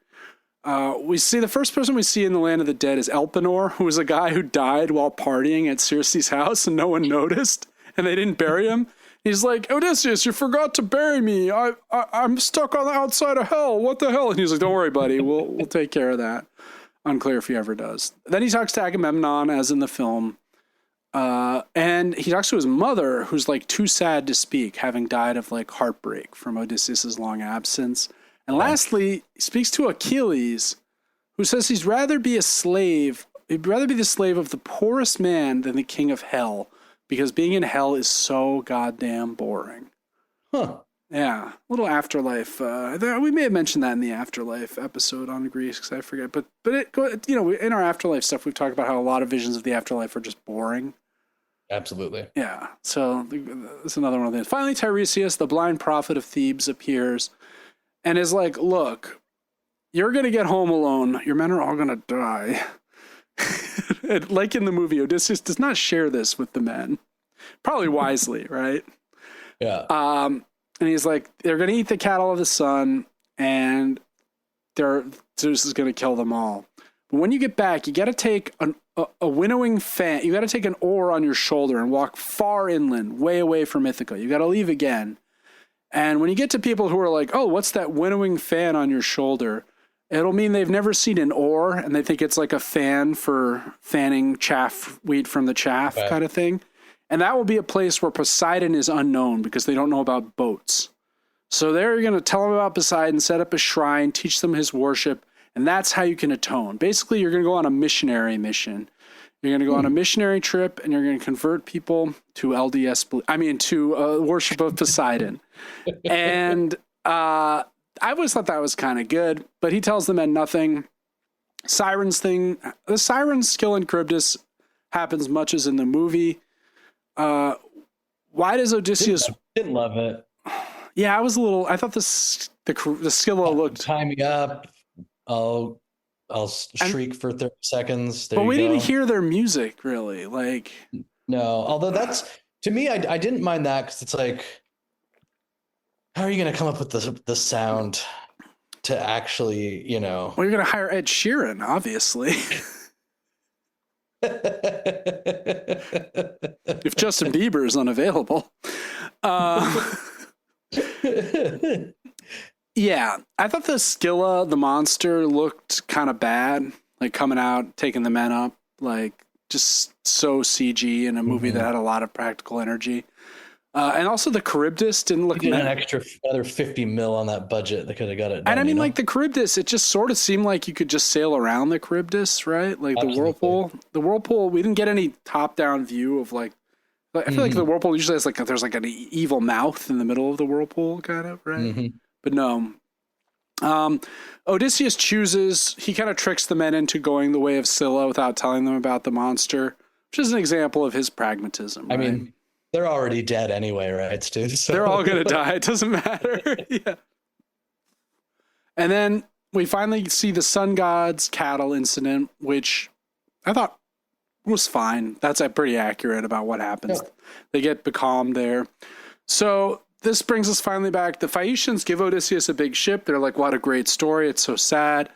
We see the first person we see in the land of the dead is Elpenor, who was a guy who died while partying at Circe's house and no one noticed and they didn't bury him. He's like, Odysseus, you forgot to bury me. I'm stuck on the outside of hell. What the hell? And he's like, don't worry, buddy. We'll take care of that. Unclear if he ever does. Then he talks to Agamemnon, as in the film. And he talks to his mother, who's like too sad to speak, having died of like heartbreak from Odysseus's long absence. And lastly, he speaks to Achilles, who says he'd rather be the slave of the poorest man than the king of hell, because being in hell is so goddamn boring.
Huh.
Yeah, little afterlife. We may have mentioned that in the afterlife episode on Greece, because I forget. But in our afterlife stuff, we've talked about how a lot of visions of the afterlife are just boring.
Absolutely.
Yeah. So that's another one of those. Finally, Tiresias, the blind prophet of Thebes, appears and is like, "Look, you're gonna get home alone. Your men are all gonna die." And like in the movie, Odysseus does not share this with the men, probably wisely, right?
Yeah.
And he's like, they're going to eat the cattle of the sun, and Zeus is going to kill them all. But when you get back, you got to take a winnowing fan. You got to take an oar on your shoulder and walk far inland, way away from Ithaca. You got to leave again. And when you get to people who are like, oh, what's that winnowing fan on your shoulder? It'll mean they've never seen an oar, and they think it's like a fan for fanning wheat from the chaff kind of thing. And that will be a place where Poseidon is unknown because they don't know about boats. So they're going to tell them about Poseidon, set up a shrine, teach them his worship, and that's how you can atone. Basically, you're going to go on a missionary mission. You're going to go on a missionary trip, and you're going to convert people to to worship of Poseidon. And I always thought that was kind of good, but he tells the men nothing. The siren's skill in Charybdis happens much as in the movie. Why does Odysseus...
Didn't love it.
Yeah, I thought the Scylla looked...
Tie me up. I'll shriek for 30 seconds.
But we didn't hear their music, really. Like...
No, although that's... To me, I didn't mind that, because it's like... How are you going to come up with the sound to actually, Well,
you're going to hire Ed Sheeran, obviously. If Justin Bieber is unavailable. Yeah, I thought the Scylla, the monster, looked kind of bad. Like coming out, taking the men up. Like just so CG in a movie that had a lot of practical energy. And also the Charybdis didn't look...
an extra another 50 mil on that budget. They could have got it done,
and I mean, like the Charybdis, it just sort of seemed like you could just sail around the Charybdis, right? Like Absolutely. The whirlpool, we didn't get any top-down view of like I feel like the whirlpool usually has there's like an evil mouth in the middle of the whirlpool, kind of, right? But no. Odysseus he kind of tricks the men into going the way of Scylla without telling them about the monster, which is an example of his pragmatism, right?
I mean... They're already dead anyway, right, Stu? So.
They're all going to die. It doesn't matter. Yeah. And then we finally see the sun god's cattle incident, which I thought was fine. That's pretty accurate about what happens. Yeah. They get becalmed there. So this brings us finally back. The Phaeacians give Odysseus a big ship. They're like, what a great story. It's so sad.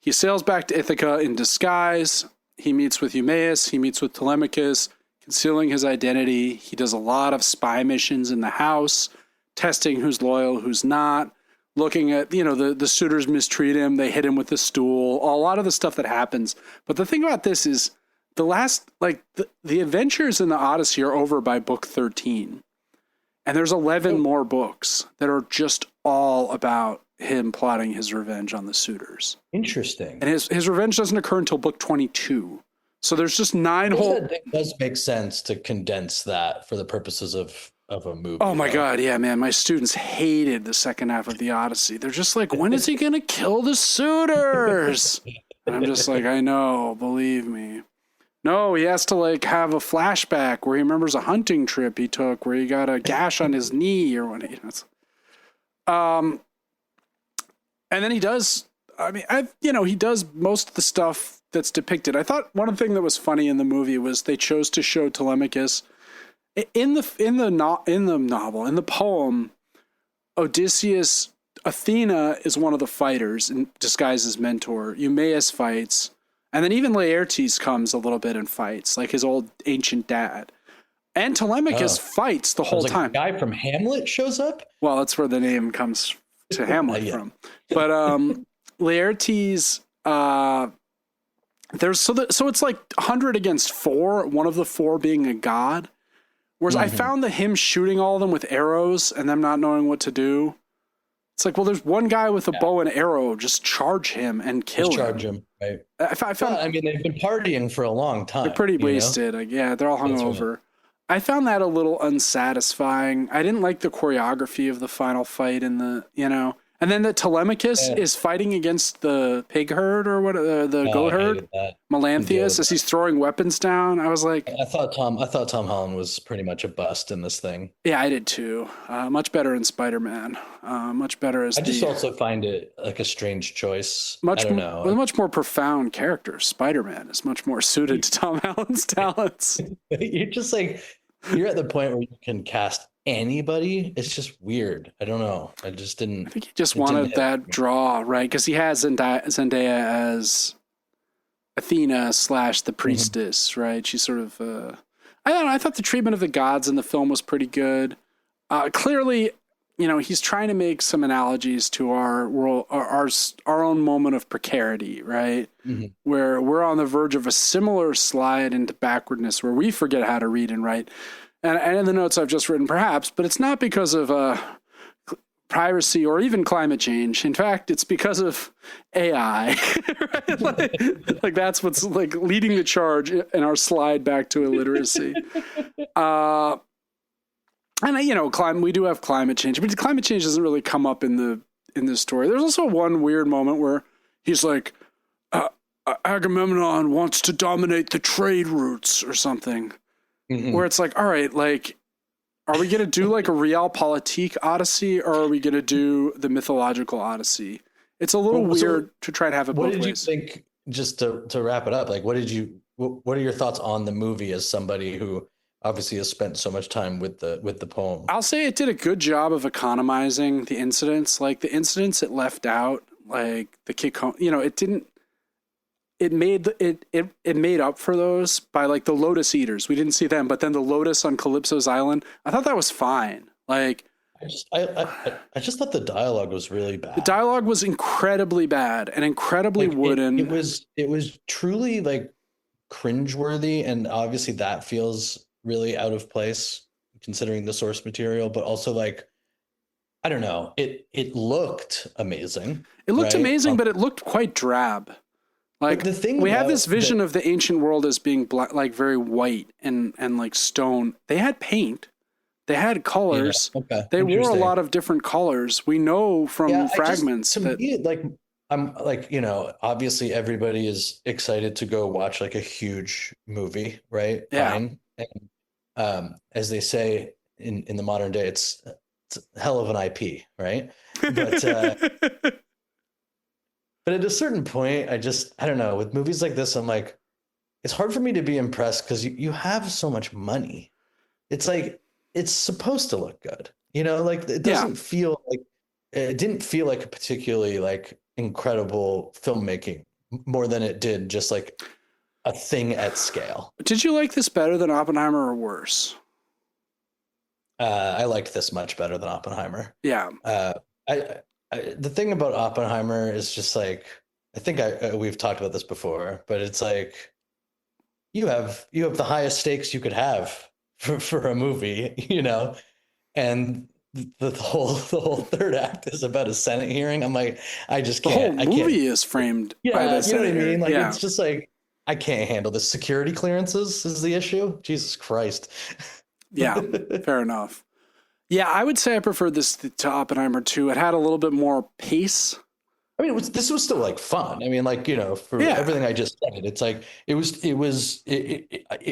He sails back to Ithaca in disguise. He meets with Eumaeus. He meets with Telemachus. Concealing his identity. He does a lot of spy missions in the house, testing who's loyal, who's not, looking at, the suitors mistreat him. They hit him with a stool, a lot of the stuff that happens. But the thing about this is the adventures in the Odyssey are over by book 13. And there's 11 more books that are just all about him plotting his revenge on the suitors.
Interesting.
And his revenge doesn't occur until book 22. So there's just 9 whole...
It does make sense to condense that for the purposes of of a movie.
Oh my God, yeah, man. My students hated the second half of the Odyssey. They're just like, when is he gonna kill the suitors? And I'm just like, I know, believe me. No, he has to like have a flashback where he remembers a hunting trip he took where he got a gash on his knee or what. And then he does. I mean, he does most of the stuff that's depicted. I thought one thing that was funny in the movie was they chose to show Telemachus in the poem. Odysseus, Athena is one of the fighters in disguised as mentor. Eumaeus fights. And then even Laertes comes a little bit and fights, like his old ancient dad. And Telemachus fights the whole time.
The guy from Hamlet shows up?
Well, that's where the name comes to Hamlet from. But Laertes, so it's like 100 against 4, one of the 4 being a god. Whereas I found him shooting all of them with arrows and them not knowing what to do. It's like, well, there's one guy with a bow and arrow. Just charge him and kill him.
Charge him, right?
I
mean, they've been partying for a long time.
They're pretty wasted. Like, yeah, they're all hungover. I found that a little unsatisfying. I didn't like the choreography of the final fight and and then the Telemachus is fighting against the pig herd or what, the goat herd, Melanthius, as he's throwing weapons down. I was like,
I thought Tom Holland was pretty much a bust in this thing.
Yeah, I did too. Much better in Spider-Man. Much better as.
I just also find it like a strange choice.
I don't know. With a much more profound character, Spider-Man is much more suited to Tom Holland's talents.
You're at the point where you can cast anybody. It's just weird. I don't know. I think
he just wanted that draw, right? Because he has Zendaya as Athena / the priestess, right? She's sort of I don't know. I thought the treatment of the gods in the film was pretty good. Clearly, he's trying to make some analogies to our world, our own moment of precarity, right? Where we're on the verge of a similar slide into backwardness where we forget how to read and write. And in the notes I've just written, perhaps, but it's not because of piracy or even climate change. In fact, it's because of AI. Right? like that's what's like leading the charge in our slide back to illiteracy. And we do have climate change, but climate change doesn't really come up in this story. There's also one weird moment where he's like, Agamemnon wants to dominate the trade routes or something, where it's like, all right, like, are we going to do like a realpolitik Odyssey or are we going to do the mythological Odyssey? It's a little weird to try to have it both ways.
What did you think, just to wrap it up, like, what are your thoughts on the movie as somebody who obviously has spent so much time with the poem?
I'll say it did a good job of economizing the incidents. Like the incidents it left out, like the kick home, it made up for those by like the Lotus Eaters. We didn't see them, but then the Lotus on Calypso's island, I thought that was fine. Like
I just thought the dialogue was really bad.
The dialogue was incredibly bad and incredibly wooden.
It was truly like cringeworthy, and obviously that feels really out of place considering the source material, but also like, I don't know, it looked amazing.
It looked amazing, but it looked quite drab. Like the thing we have this vision of the ancient world as being black, like very white and like stone. They had paint, they had colors. Yeah, okay. They wore a lot of different colors. We know from fragments
I'm like, obviously everybody is excited to go watch like a huge movie, right?
Yeah.
Fine. And as they say in the modern day, it's a hell of an IP, right? But but at a certain point, I don't know, with movies like this, I'm like, it's hard for me to be impressed because you have so much money. It's like, it's supposed to look good, like it doesn't feel like, it didn't feel like a particularly like incredible filmmaking more than it did just like a thing at scale.
Did you like this better than Oppenheimer or worse?
I liked this much better than Oppenheimer.
Yeah.
The thing about Oppenheimer is just like, I think we've talked about this before, but it's like you have the highest stakes you could have for a movie, and the whole third act is about a Senate hearing. I'm like, I just can't.
The whole movie is framed by the Senate hearing.
Like it's just like, I can't handle this. Security clearances is the issue. Jesus Christ.
Yeah, fair enough. Yeah, I would say I preferred this to Oppenheimer too. It had a little bit more pace.
I mean, this was still like fun. I mean, like, for everything I just said, it's like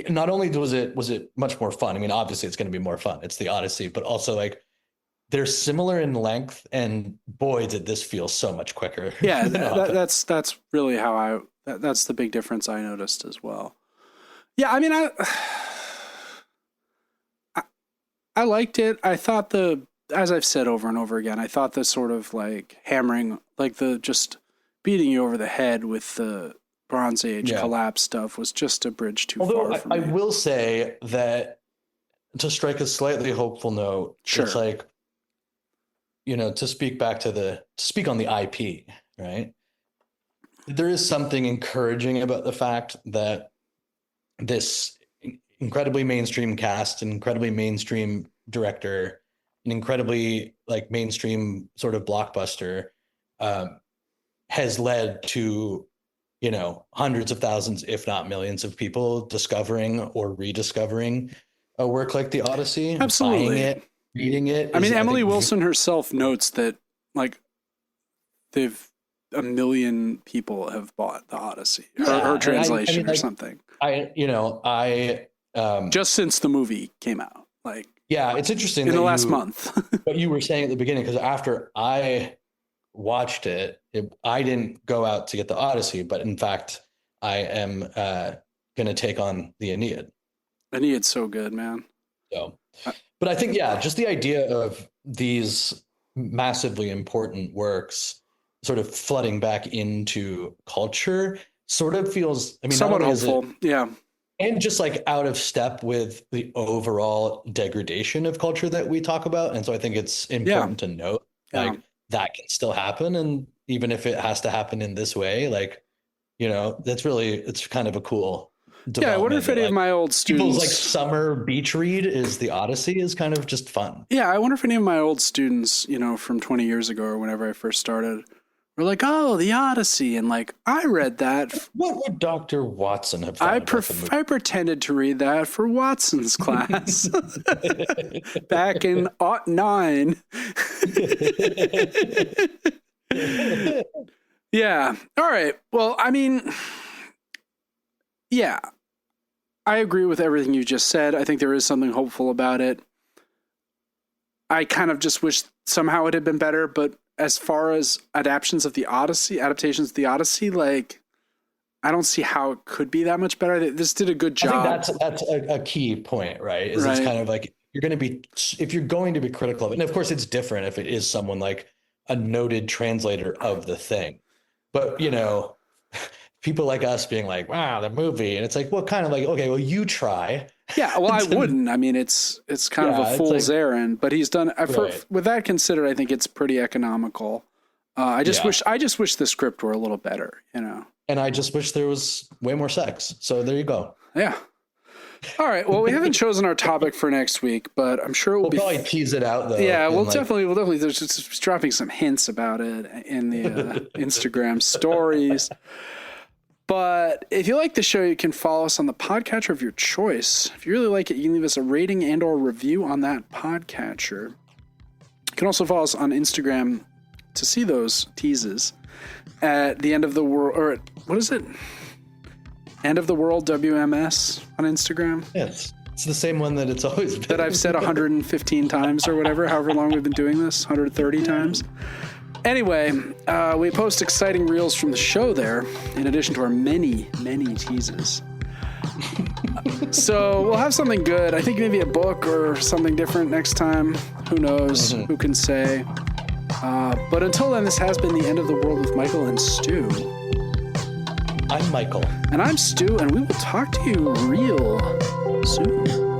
not only was it much more fun. I mean, obviously it's going to be more fun. It's the Odyssey, but also like they're similar in length, and boy, did this feel so much quicker.
Yeah, that's really how that's the big difference I noticed as well. Yeah, I mean, I liked it. I thought as I've said over and over again, I thought the sort of like hammering, like the just beating you over the head with the Bronze Age collapse stuff was just a bridge too far for me.
I will say that to strike a slightly hopeful note, it's like, to speak on the IP, right? There is something encouraging about the fact that this incredibly mainstream cast, an incredibly mainstream director, an incredibly like mainstream sort of blockbuster has led to, hundreds of thousands, if not millions of people discovering or rediscovering a work like the Odyssey.
Absolutely.
Buying it, reading it.
I mean, Emily Wilson herself notes that like 1 million people have bought the Odyssey, her translation or something. Just since the movie came out, like,
yeah, it's interesting
in the last month.
What you were saying at the beginning, because after I watched it, I didn't go out to get the Odyssey, but in fact, I am going to take on the Aeneid.
Aeneid's so good, man.
So, but I think, just the idea of these massively important works sort of flooding back into culture sort of feels, I mean,
somewhat hopeful. Yeah.
And just like out of step with the overall degradation of culture that we talk about. And so I think it's important to note like that can still happen. And even if it has to happen in this way, like, it's kind of a cool development. Yeah,
I wonder if any of my old students...
People's like summer beach read is the Odyssey is kind of just fun.
Yeah, I wonder if any of my old students, from 20 years ago or whenever I first started, were like, oh, the Odyssey. And like, I read that.
What would Dr. Watson have thought about the movie?
I pretended to read that for Watson's class back in '09. Yeah. All right. Well, I mean, yeah, I agree with everything you just said. I think there is something hopeful about it. I kind of just wish somehow it had been better, but as far as adaptations of the Odyssey, like, I don't see how it could be that much better. This did a good job.
I think that's a key point, right? It's kind of like if you're going to be critical of it, and of course it's different if it is someone like a noted translator of the thing, but people like us being like, wow, the movie, and it's like, well, kind of like, okay, well, you try.
Yeah, well, I wouldn't. I mean, it's kind of a fool's errand, but he's done. With that considered, I think it's pretty economical. I just wish the script were a little better,
And I just wish there was way more sex. So there you go.
Yeah. All right. Well, we haven't chosen our topic for next week, but I'm sure we'll
probably tease it out though.
Yeah, we'll definitely there's just dropping some hints about it in the Instagram stories. But if you like the show, you can follow us on the podcatcher of your choice. If you really like it, you can leave us a rating and or review on that podcatcher. You can also follow us on Instagram to see those teases at the end of the world, or what is it? End of the World WMS on Instagram.
Yes, it's the same one that it's always been.
That I've said 115 times or whatever, however long we've been doing this, 130 times. Anyway, we post exciting reels from the show there, in addition to our many, many teases. So we'll have something good. I think maybe a book or something different next time. Who knows? Mm-hmm. Who can say? But until then, this has been the End of the World with Michael and Stu.
I'm Michael.
And I'm Stu, and we will talk to you real soon.